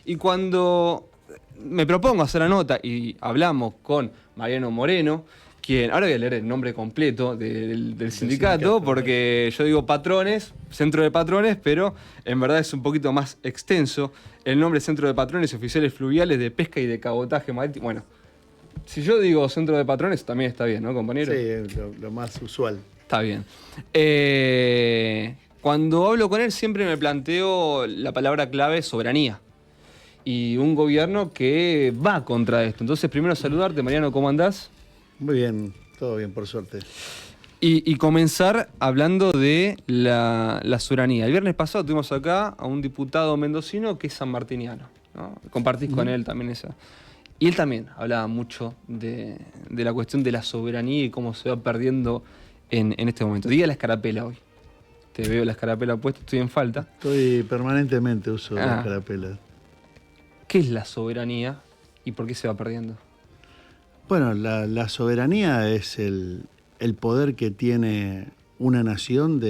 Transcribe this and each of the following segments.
Y cuando me propongo hacer la nota y hablamos con Mariano Moreno, quien, ahora voy a leer el nombre completo del sindicato, porque yo digo patrones, centro de patrones, pero en verdad es un poquito más extenso. El nombre es Centro de Patrones y Oficiales Fluviales de Pesca y de Cabotaje Marítimo. Bueno, si yo digo centro de patrones, también está bien, ¿no, compañero? Sí, es lo más usual. Está bien. Cuando hablo con él siempre me planteo la palabra clave soberanía. Y un gobierno que va contra esto. Entonces, primero saludarte, Mariano, ¿cómo andás? Muy bien, todo bien, por suerte. Y comenzar hablando de la soberanía. El viernes pasado tuvimos acá a un diputado mendocino que es sanmartiniano, ¿no? Compartís con él también esa. Y él también hablaba mucho de la cuestión de la soberanía y cómo se va perdiendo en este momento. Diga la escarapela hoy. Te veo la escarapela puesta, estoy en falta. Estoy permanentemente uso la escarapela. ¿Qué es la soberanía y por qué se va perdiendo? Bueno, la soberanía es el poder que tiene una nación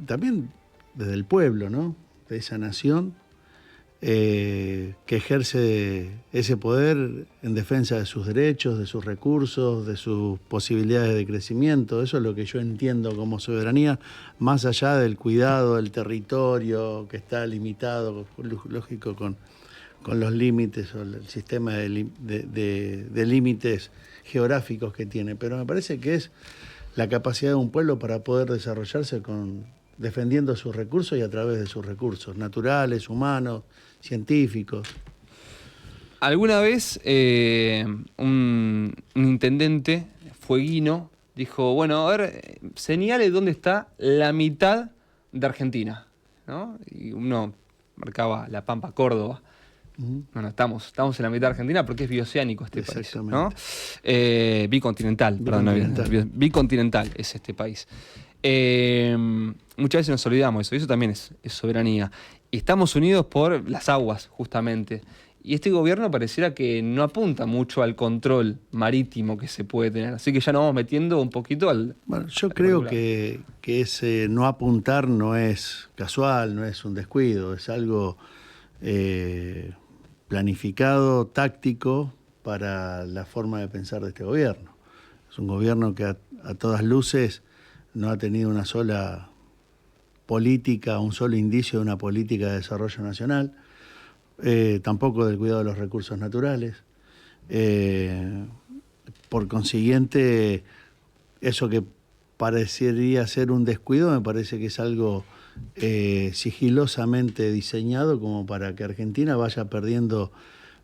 también desde el pueblo, ¿no? De esa nación que ejerce ese poder en defensa de sus derechos, de sus recursos, de sus posibilidades de crecimiento. Eso es lo que yo entiendo como soberanía, más allá del cuidado del territorio que está limitado, lógico, con los límites o el sistema de límites geográficos que tiene. Pero me parece que es la capacidad de un pueblo para poder desarrollarse defendiendo sus recursos y a través de sus recursos naturales, humanos, científicos. Alguna vez un intendente fueguino dijo, bueno, a ver, señale dónde está la mitad de Argentina, ¿no? Y uno marcaba La Pampa, Córdoba. Bueno, estamos en la mitad de Argentina porque es bioceánico este país, ¿no? Bicontinental, perdón, bicontinental es este país. Muchas veces nos olvidamos de eso, y eso también es soberanía. Y estamos unidos por las aguas, justamente. Y este gobierno pareciera que no apunta mucho al control marítimo que se puede tener. Así que ya nos vamos metiendo un poquito al... Bueno, yo creo que ese no apuntar no es casual, no es un descuido, es algo planificado, táctico, para la forma de pensar de este gobierno. Es un gobierno que a todas luces no ha tenido una sola política, un solo indicio de una política de desarrollo nacional, tampoco del cuidado de los recursos naturales. Por consiguiente, eso que parecería ser un descuido me parece que es algo sigilosamente diseñado como para que Argentina vaya perdiendo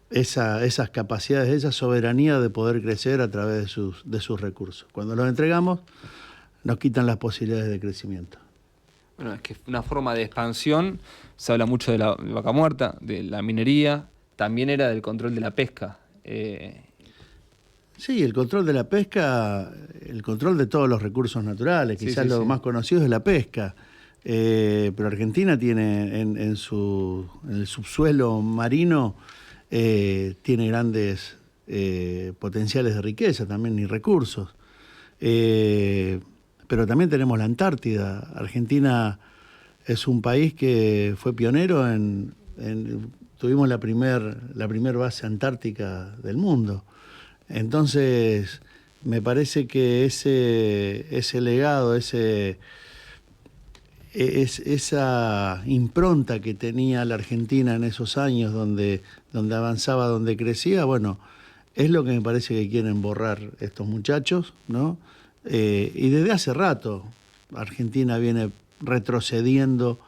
esas capacidades, esa soberanía de poder crecer a través de sus recursos. Cuando los entregamos, nos quitan las posibilidades de crecimiento. Bueno, es que una forma de expansión, se habla mucho de la vaca muerta, de la minería, también era del control de la pesca. Sí, el control de la pesca, el control de todos los recursos naturales, quizás lo más conocido es la pesca. Pero Argentina tiene en el subsuelo marino, tiene grandes potenciales de riqueza también y recursos. Pero también tenemos la Antártida. Argentina es un país que fue pionero tuvimos la primer base antártica del mundo. Entonces, me parece que ese legado, esa impronta que tenía la Argentina en esos años donde avanzaba, donde crecía, bueno, es lo que me parece que quieren borrar estos muchachos, ¿no? Y desde hace rato Argentina viene retrocediendo,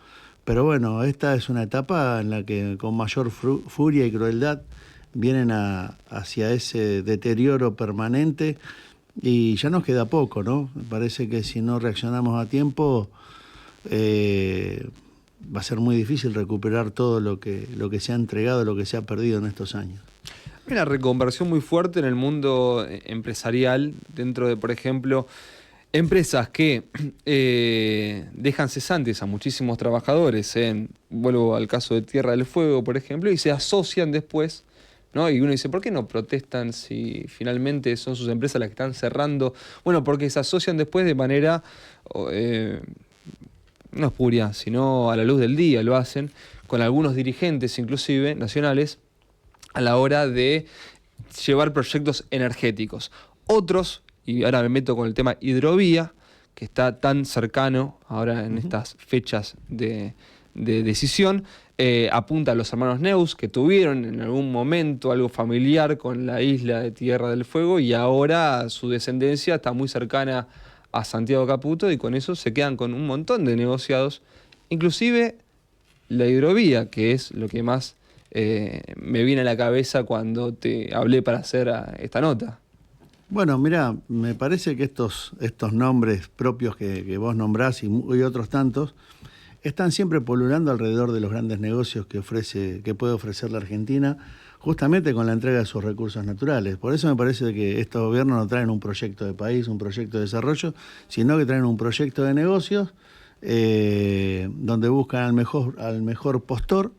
pero bueno, esta es una etapa en la que con mayor furia y crueldad vienen hacia ese deterioro permanente y ya nos queda poco, ¿no? Me parece que si no reaccionamos a tiempo va a ser muy difícil recuperar todo lo que se ha entregado, lo que se ha perdido en estos años. Hay una reconversión muy fuerte en el mundo empresarial, dentro de, por ejemplo, empresas que dejan cesantes a muchísimos trabajadores, vuelvo al caso de Tierra del Fuego, por ejemplo, y se asocian después, ¿no? Y uno dice, ¿por qué no protestan si finalmente son sus empresas las que están cerrando? Bueno, porque se asocian después de manera no espuria, sino a la luz del día lo hacen, con algunos dirigentes inclusive nacionales, a la hora de llevar proyectos energéticos. Otros, y ahora me meto con el tema hidrovía, que está tan cercano ahora en estas fechas de decisión, apunta a los hermanos Neus, que tuvieron en algún momento algo familiar con la isla de Tierra del Fuego y ahora su descendencia está muy cercana a Santiago Caputo y con eso se quedan con un montón de negociados, inclusive la hidrovía, que es lo que más me viene a la cabeza cuando te hablé para hacer esta nota. Bueno, mira, me parece que estos nombres propios que vos nombrás y otros tantos están siempre polulando alrededor de los grandes negocios que puede ofrecer la Argentina, justamente con la entrega de sus recursos naturales. Por eso me parece que estos gobiernos no traen un proyecto de país, un proyecto de desarrollo, sino que traen un proyecto de negocios donde buscan al mejor postor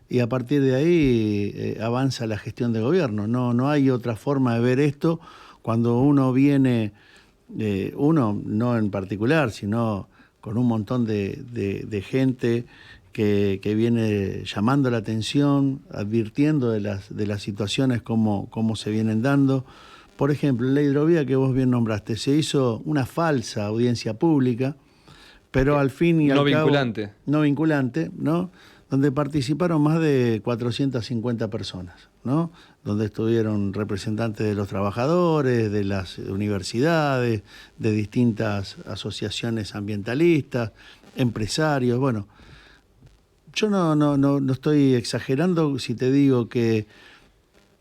y a partir de ahí avanza la gestión de gobierno. No hay otra forma de ver esto cuando uno viene, uno no en particular, sino con un montón de gente que viene llamando la atención, advirtiendo de las situaciones como se vienen dando. Por ejemplo, en la hidrovía que vos bien nombraste, se hizo una falsa audiencia pública, pero al fin y al cabo... No vinculante, ¿no? Donde participaron más de 450 personas, ¿no? Donde estuvieron representantes de los trabajadores, de las universidades, de distintas asociaciones ambientalistas, empresarios. Bueno, yo no estoy exagerando si te digo que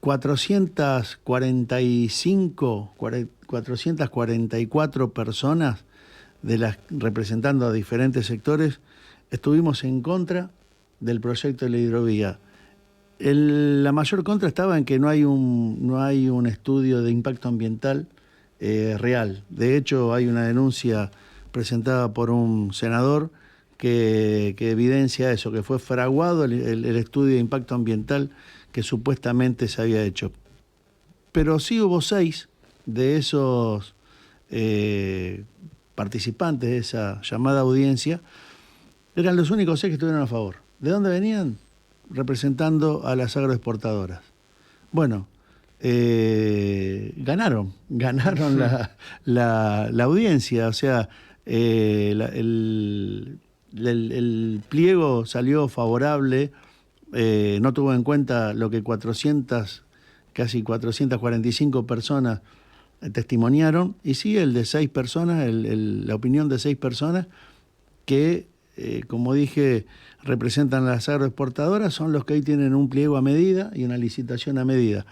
444 personas representando a diferentes sectores estuvimos en contra del proyecto de la hidrovía. La mayor contra estaba en que no hay un estudio de impacto ambiental real. De hecho, hay una denuncia presentada por un senador que evidencia eso, que fue fraguado el estudio de impacto ambiental que supuestamente se había hecho. Pero sí hubo 6 de esos participantes de esa llamada audiencia, eran los únicos 6 que estuvieron a favor. ¿De dónde venían? Representando a las agroexportadoras. Bueno, ganaron la audiencia, o sea, el pliego salió favorable, no tuvo en cuenta lo que casi 445 personas testimoniaron, y sí el de 6 personas, la opinión de 6 personas que, como dije, representan a las agroexportadoras, son los que hoy tienen un pliego a medida y una licitación a medida.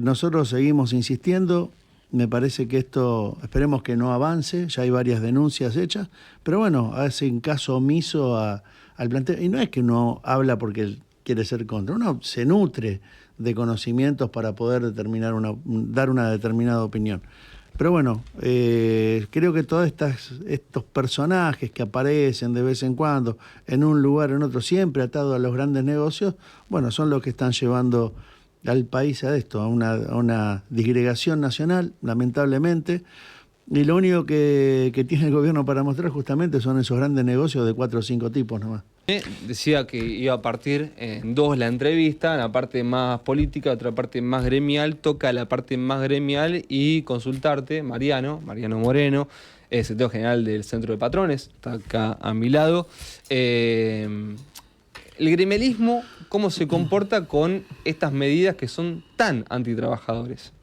Nosotros seguimos insistiendo, me parece que esto, esperemos que no avance, ya hay varias denuncias hechas, pero bueno, hacen caso omiso al planteo, y no es que uno habla porque quiere ser contra, uno se nutre de conocimientos para poder dar una determinada opinión. Pero bueno, creo que todos estos personajes que aparecen de vez en cuando en un lugar o en otro, siempre atados a los grandes negocios, bueno, son los que están llevando al país a esto, a una disgregación nacional, lamentablemente. Y lo único que tiene el gobierno para mostrar justamente son esos grandes negocios de 4 o 5 tipos nomás. Decía que iba a partir en 2 la entrevista, la parte más política, otra parte más gremial. Toca la parte más gremial y consultarte, Mariano Moreno, secretario general del Centro de Patrones, está acá a mi lado. El gremialismo, ¿cómo se comporta con estas medidas que son tan antitrabajadores?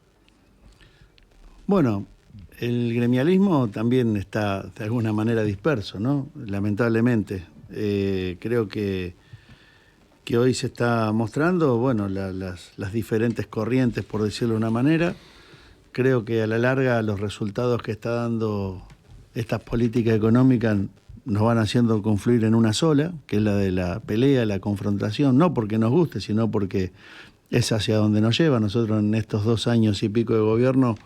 Bueno, el gremialismo también está de alguna manera disperso, ¿no? Lamentablemente. Creo que hoy se está mostrando, bueno, las diferentes corrientes, por decirlo de una manera. Creo que a la larga los resultados que está dando estas políticas económicas nos van haciendo confluir en una sola, que es la de la pelea, la confrontación, no porque nos guste, sino porque es hacia donde nos lleva. Nosotros en estos 2 años y pico de gobierno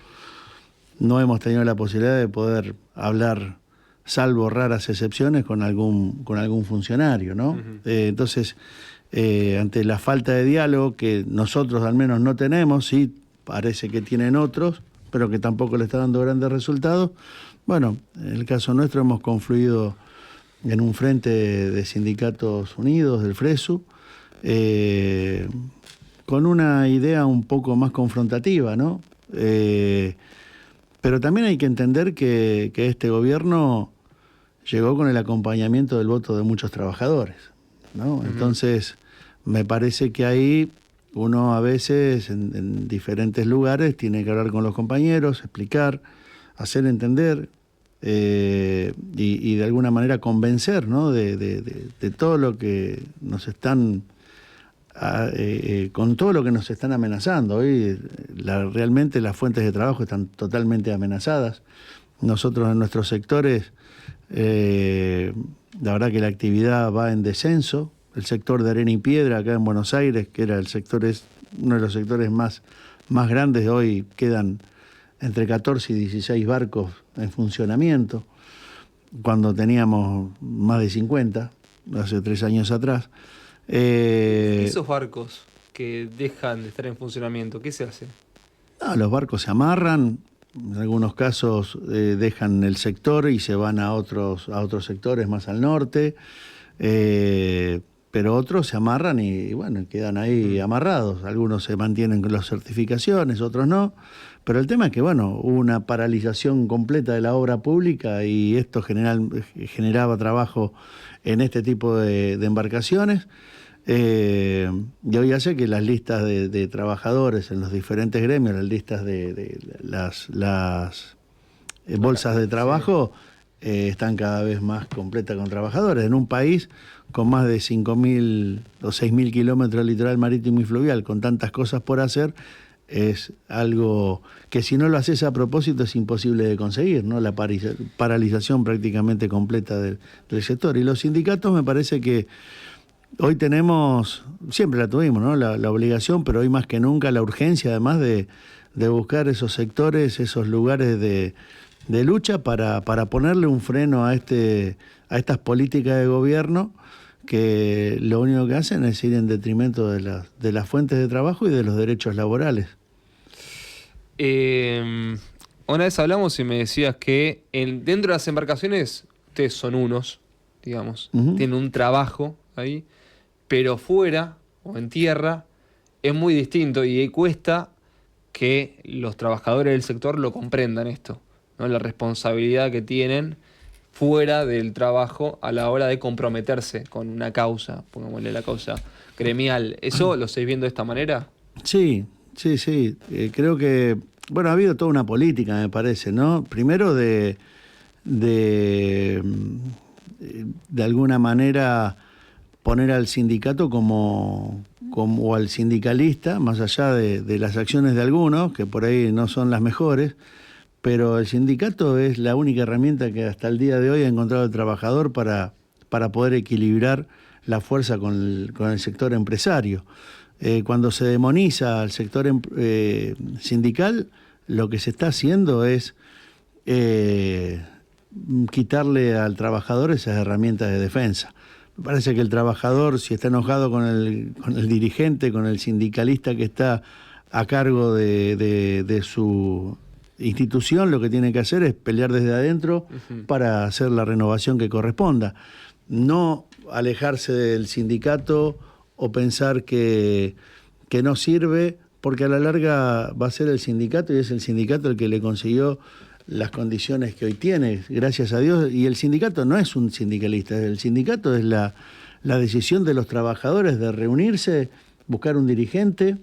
no hemos tenido la posibilidad de poder hablar, salvo raras excepciones, con algún funcionario, ¿no? Entonces, ante la falta de diálogo que nosotros al menos no tenemos, sí parece que tienen otros, pero que tampoco le está dando grandes resultados, bueno, en el caso nuestro hemos confluido en un frente de sindicatos unidos, del FRESU, con una idea un poco más confrontativa, ¿no? Pero también hay que entender que este gobierno llegó con el acompañamiento del voto de muchos trabajadores, ¿no? Entonces, me parece que ahí uno a veces en diferentes lugares tiene que hablar con los compañeros, explicar, hacer entender y de alguna manera convencer, ¿no? de todo lo que nos están con todo lo que nos están amenazando. Hoy realmente las fuentes de trabajo están totalmente amenazadas. Nosotros en nuestros sectores, la verdad que la actividad va en descenso. El sector de arena y piedra acá en Buenos Aires, que era uno de los sectores más grandes, hoy quedan entre 14 y 16 barcos en funcionamiento, cuando teníamos más de 50, hace 3 años atrás. Esos barcos que dejan de estar en funcionamiento, ¿qué se hace? No, los barcos se amarran, en algunos casos dejan el sector y se van a otros sectores más al norte, pero otros se amarran y bueno, quedan ahí amarrados. Algunos se mantienen con las certificaciones, otros no. Pero el tema es que, bueno, hubo una paralización completa de la obra pública y esto generaba trabajo en este tipo de embarcaciones. Y hoy hace que las listas de trabajadores en los diferentes gremios, las listas de las bolsas de trabajo, están cada vez más completas con trabajadores. En un país con más de 5.000 o 6.000 kilómetros de litoral marítimo y fluvial, con tantas cosas por hacer, es algo que si no lo haces a propósito es imposible de conseguir, ¿no? La paralización prácticamente completa del sector. Y los sindicatos, me parece que hoy tenemos, siempre la tuvimos, ¿no? La obligación, pero hoy más que nunca la urgencia, además de buscar esos sectores, esos lugares de lucha para ponerle un freno a estas políticas de gobierno que lo único que hacen es ir en detrimento de las fuentes de trabajo y de los derechos laborales. Una vez hablamos y me decías que dentro de las embarcaciones ustedes son unos, digamos, tienen un trabajo ahí, pero fuera o en tierra es muy distinto y cuesta que los trabajadores del sector lo comprendan esto, ¿no? La responsabilidad que tienen fuera del trabajo a la hora de comprometerse con una causa, pongámosle la causa gremial. ¿Eso lo estáis viendo de esta manera? Sí. Creo que, bueno, ha habido toda una política, me parece, ¿no? Primero de alguna manera poner al sindicato como al sindicalista, más allá de las acciones de algunos, que por ahí no son las mejores, pero el sindicato es la única herramienta que hasta el día de hoy ha encontrado el trabajador para poder equilibrar la fuerza con el sector empresario. Cuando se demoniza al sector sindical, lo que se está haciendo es quitarle al trabajador esas herramientas de defensa. Me parece que el trabajador, si está enojado con el dirigente, con el sindicalista que está a cargo de su institución, lo que tiene que hacer es pelear desde adentro para hacer la renovación que corresponda. No alejarse del sindicato o pensar que no sirve, porque a la larga va a ser el sindicato y es el sindicato el que le consiguió las condiciones que hoy tiene, gracias a Dios. Y el sindicato no es un sindicalista, el sindicato es la decisión de los trabajadores de reunirse, buscar un dirigente,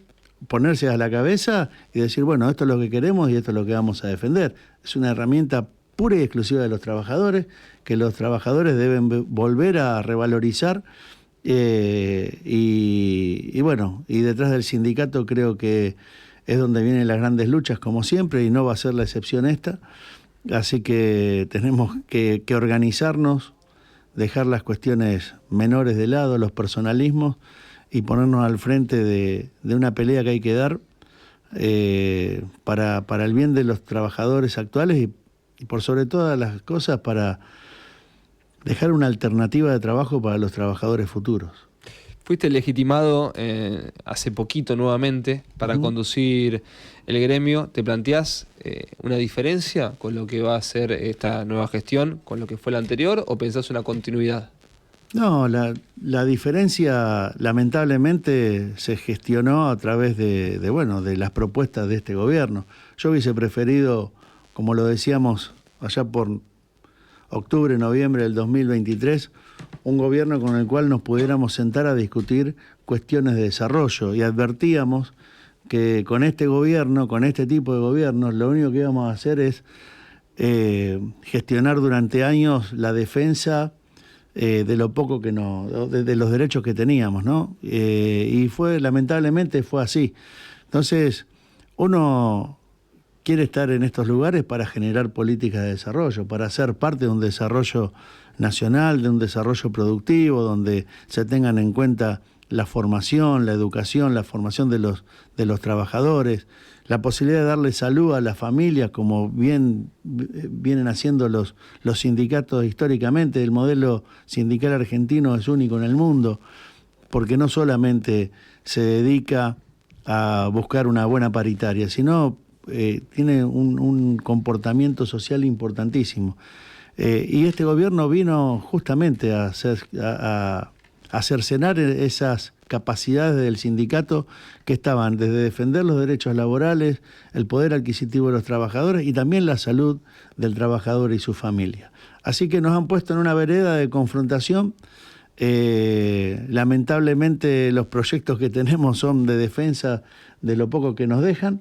ponerse a la cabeza y decir, bueno, esto es lo que queremos y esto es lo que vamos a defender. Es una herramienta pura y exclusiva de los trabajadores, que los trabajadores deben volver a revalorizar. Y bueno, y detrás del sindicato creo que es donde vienen las grandes luchas, como siempre, y no va a ser la excepción esta. Así que tenemos que organizarnos, dejar las cuestiones menores de lado, los personalismos, y ponernos al frente de una pelea que hay que dar para el bien de los trabajadores actuales y por sobre todas las cosas para dejar una alternativa de trabajo para los trabajadores futuros. Fuiste legitimado hace poquito nuevamente para conducir el gremio. ¿Te planteás una diferencia con lo que va a ser esta nueva gestión, con lo que fue la anterior, o pensás una continuidad? No, la diferencia lamentablemente se gestionó a través de las propuestas de este gobierno. Yo hubiese preferido, como lo decíamos allá por octubre, noviembre del 2023, un gobierno con el cual nos pudiéramos sentar a discutir cuestiones de desarrollo, y advertíamos que con este gobierno, con este tipo de gobiernos, lo único que íbamos a hacer es gestionar durante años la defensa de lo poco que de los derechos que teníamos, ¿no? Y lamentablemente fue así. Entonces, uno quiere estar en estos lugares para generar políticas de desarrollo, para ser parte de un desarrollo nacional, de un desarrollo productivo, donde se tengan en cuenta la formación, la educación, la formación de los trabajadores, la posibilidad de darle salud a las familias, como vienen haciendo los sindicatos históricamente. El modelo sindical argentino es único en el mundo, porque no solamente se dedica a buscar una buena paritaria, sino tiene un comportamiento social importantísimo. Y este gobierno vino justamente a cercenar esas capacidades del sindicato, que estaban desde defender los derechos laborales, el poder adquisitivo de los trabajadores y también la salud del trabajador y su familia. Así que nos han puesto en una vereda de confrontación. Lamentablemente los proyectos que tenemos son de defensa de lo poco que nos dejan,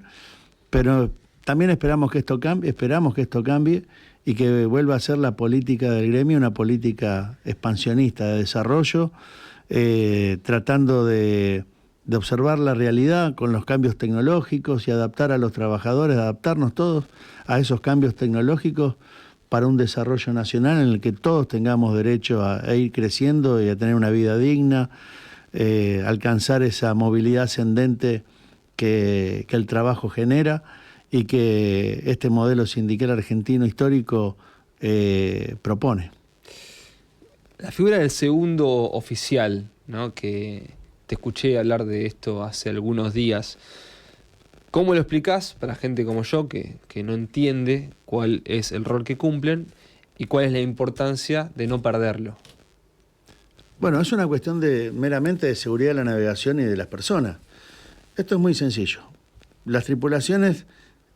pero también esperamos que esto cambie y que vuelva a ser la política del gremio una política expansionista de desarrollo, tratando de observar la realidad con los cambios tecnológicos y adaptar a los trabajadores, adaptarnos todos a esos cambios tecnológicos para un desarrollo nacional en el que todos tengamos derecho a ir creciendo y a tener una vida digna, alcanzar esa movilidad ascendente que el trabajo genera y que este modelo sindical argentino histórico propone. La figura del segundo oficial, ¿no?, que te escuché hablar de esto hace algunos días, ¿cómo lo explicás para gente como yo que no entiende cuál es el rol que cumplen y cuál es la importancia de no perderlo? Bueno, es una cuestión meramente de seguridad de la navegación y de las personas. Esto es muy sencillo. Las tripulaciones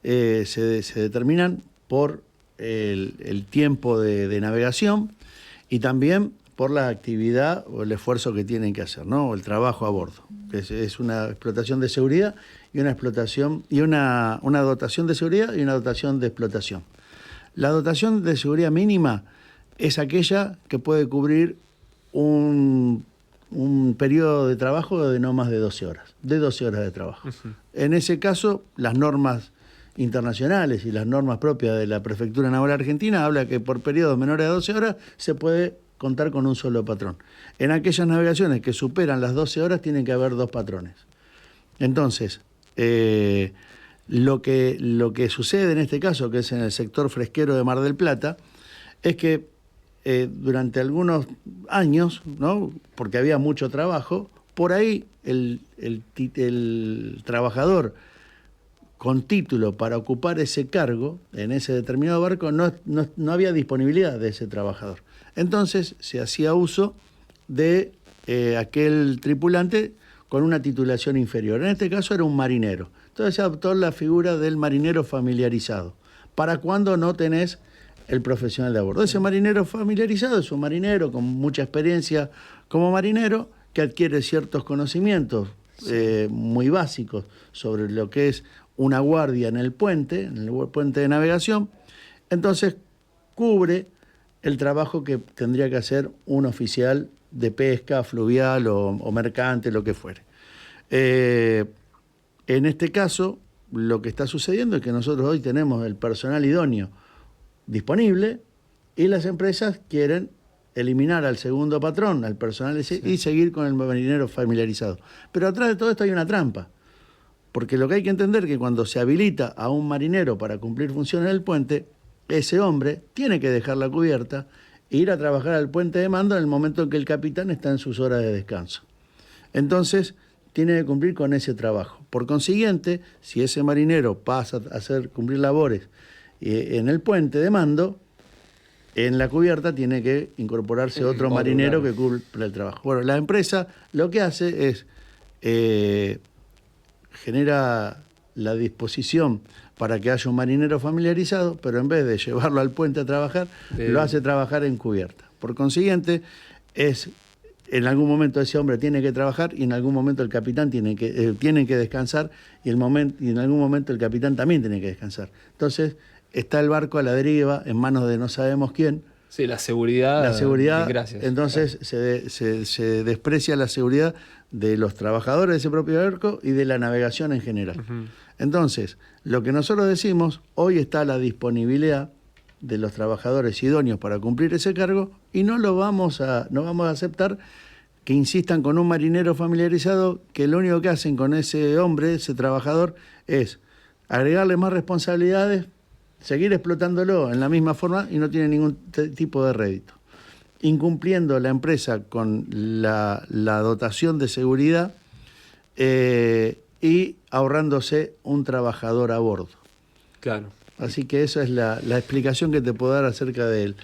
se determinan por el tiempo de navegación y también por la actividad o el esfuerzo que tienen que hacer, ¿no? O el trabajo a bordo. Es una explotación de seguridad y una explotación y una dotación de seguridad y una dotación de explotación. La dotación de seguridad mínima es aquella que puede cubrir un periodo de trabajo de no más de 12 horas, de trabajo. En ese caso, las normas internacionales y las normas propias de la Prefectura Naval Argentina habla que por periodos menores a 12 horas se puede contar con un solo patrón. En aquellas navegaciones que superan las 12 horas tienen que haber 2 patrones. Entonces, lo que sucede en este caso, que es en el sector fresquero de Mar del Plata, es que durante algunos años, ¿no?, porque había mucho trabajo, por ahí el trabajador con título para ocupar ese cargo en ese determinado barco no había disponibilidad de ese trabajador. Entonces se hacía uso de aquel tripulante con una titulación inferior. En este caso era un marinero. Entonces se adoptó la figura del marinero familiarizado. ¿Para cuando no tenés el profesional de a bordo? Ese marinero familiarizado es un marinero con mucha experiencia como marinero que adquiere ciertos conocimientos muy básicos sobre lo que es una guardia en el puente de navegación. Entonces cubre el trabajo que tendría que hacer un oficial de pesca fluvial o mercante, lo que fuere. En este caso, lo que está sucediendo es que nosotros hoy tenemos el personal idóneo disponible y las empresas quieren eliminar al segundo patrón, al personal y seguir con el marinero familiarizado. Pero atrás de todo esto hay una trampa, porque lo que hay que entender es que cuando se habilita a un marinero para cumplir funciones del puente, ese hombre tiene que dejar la cubierta e ir a trabajar al puente de mando en el momento en que el capitán está en sus horas de descanso. Entonces, tiene que cumplir con ese trabajo. Por consiguiente, si ese marinero pasa a hacer cumplir labores en el puente de mando, en la cubierta tiene que incorporarse otro marinero que cumpla el trabajo. Bueno, la empresa lo que hace es genera la disposición para que haya un marinero familiarizado, pero en vez de llevarlo al puente a trabajar, lo hace trabajar en cubierta. Por consiguiente, en algún momento ese hombre tiene que trabajar y en algún momento el capitán tiene que descansar y en algún momento el capitán también tiene que descansar. Entonces, está el barco a la deriva, en manos de no sabemos quién. Sí, la seguridad. La seguridad, gracias. entonces se desprecia la seguridad de los trabajadores de ese propio barco y de la navegación en general. Uh-huh. Entonces, lo que nosotros decimos, hoy está la disponibilidad de los trabajadores idóneos para cumplir ese cargo y no vamos a aceptar que insistan con un marinero familiarizado que lo único que hacen con ese hombre, ese trabajador, es agregarle más responsabilidades, seguir explotándolo en la misma forma y no tiene ningún tipo de rédito. Incumpliendo la empresa con la dotación de seguridad y ahorrándose un trabajador a bordo. Claro. Así que esa es la explicación que te puedo dar acerca del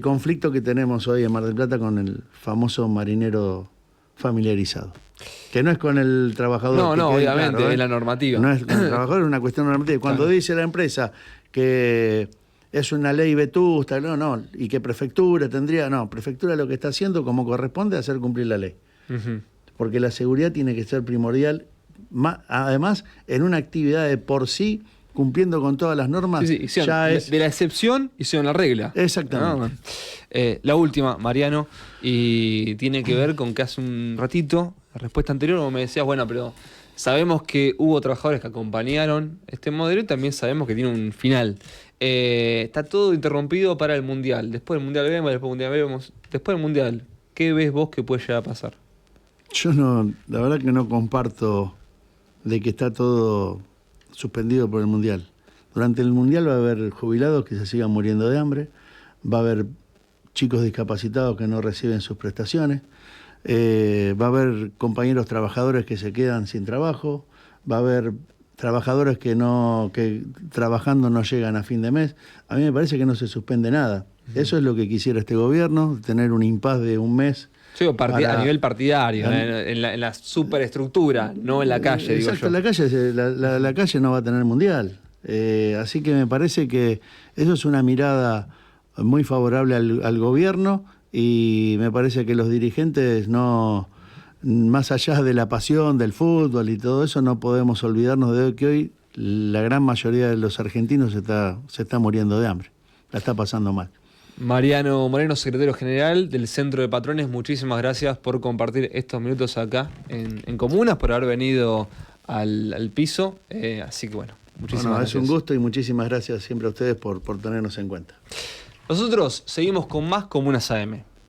conflicto que tenemos hoy en Mar del Plata con el famoso marinero familiarizado. Que no es con el trabajador. No, obviamente, claro, es la normativa. No es con el trabajador, es una cuestión normativa. Cuando dice la empresa que es una ley vetusta, y que prefectura prefectura lo que está haciendo como corresponde es hacer cumplir la ley. Uh-huh. Porque la seguridad tiene que ser primordial, además, en una actividad de por sí, cumpliendo con todas las normas, ya es... De la excepción hicieron la regla. Exactamente. La última, Mariano, y tiene que ver con que hace un ratito, la respuesta anterior, como me decías, bueno, pero sabemos que hubo trabajadores que acompañaron este modelo y también sabemos que tiene un final. Está todo interrumpido para el Mundial. Después del Mundial vemos, después del Mundial vemos. Después del Mundial, ¿qué ves vos que puede llegar a pasar? Yo la verdad que no comparto de que está todo suspendido por el Mundial. Durante el Mundial va a haber jubilados que se sigan muriendo de hambre, va a haber chicos discapacitados que no reciben sus prestaciones, va a haber compañeros trabajadores que se quedan sin trabajo, va a haber trabajadores que trabajando no llegan a fin de mes. A mí me parece que no se suspende nada. Uh-huh. Eso es lo que quisiera este gobierno, tener un impas de un mes. Sí, a nivel partidario, en la superestructura, no en la calle, digo yo. La calle no va a tener Mundial. Así que me parece que eso es una mirada muy favorable al gobierno y me parece que los dirigentes más allá de la pasión del fútbol y todo eso, no podemos olvidarnos de que hoy la gran mayoría de los argentinos se está muriendo de hambre, la está pasando mal. Mariano Moreno, secretario general del Centro de Patrones, muchísimas gracias por compartir estos minutos acá en Comunas, por haber venido al piso. Así que bueno, muchísimas gracias. Es un gusto y muchísimas gracias siempre a ustedes por tenernos en cuenta. Nosotros seguimos con más Comunas AM.